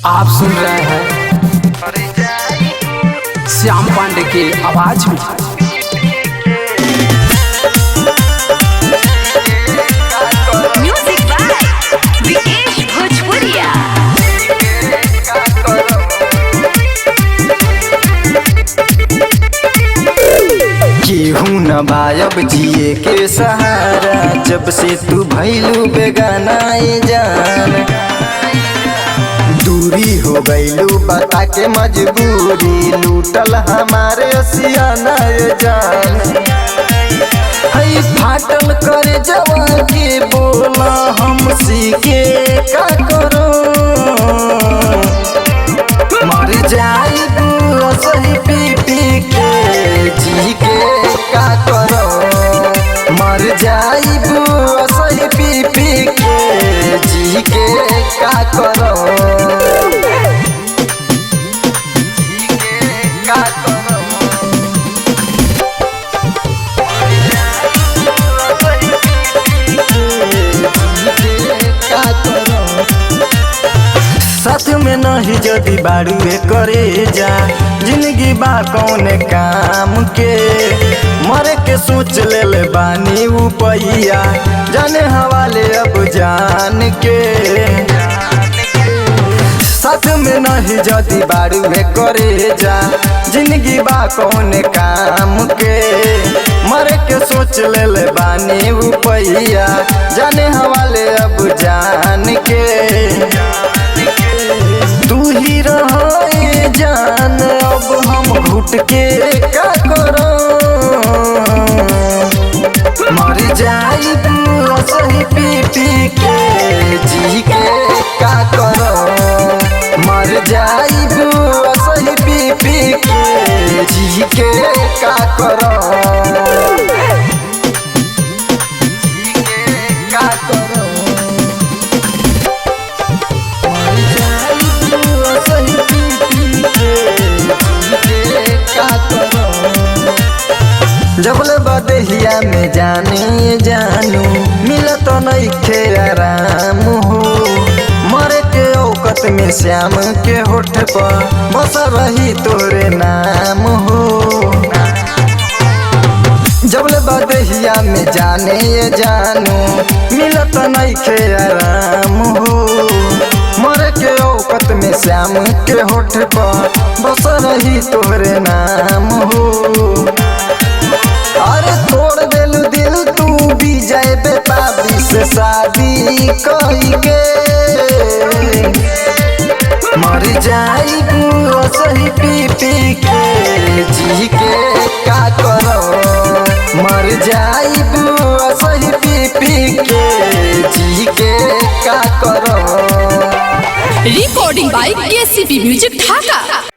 आप सुन रहे हैं श्याम पांडे की आवाज में। म्यूजिक बाय विकेश भोजपुरिया। केहू न बायब जिए के सहारा, जब से तू भइलू बेगाना ए जान। दूरी हो गइलू बता के मजबूरी, लूटल हमारे सियाना ए जान। हई फाटल करे जवा के बोला हमसी के का करो, मर जाई सही पी पी के जी के का करो, मर जाई सही पी पी के जी के का करो, जी के का करो। साथ में नहीं जदी बाड़ू करे जा, जिंदगी बा कौन काम के, मरे के सोच ले ले बानी उपैया, जाने हवाले अब जान के। साथ में नहीं जदी बाड़ू करे जा, जिंदगी बा कौन काम के, मरे के सोच ले ले बानी उपैया, जाने हवाले अब जान के। तू ही रहे जान, अब हम घुट के का करो, मर जाई सही पी पी के जी के का करो, मर जाई सही पी पी के जी के का करो, जी के का करो। जबले बदहिया में जाने जानू, मिला तो नहीं खे आराम हो, मरे के औकत में श्याम के होठ पर बस रही तोरे नाम हो। जबले बदहिया में जाने जानू, मिला तो नहीं खे आराम हो, मरे के औकत में श्याम के होठ पर बस रही तोरे नाम हो। अरे तोड़ देलू दिल तू भी जाए बेताबी से शादी कही के, मर जाई सही पी पी के जी के का करो, मर जाई सही पी पी के जी के का करो। Recording by KCP music Dhaka.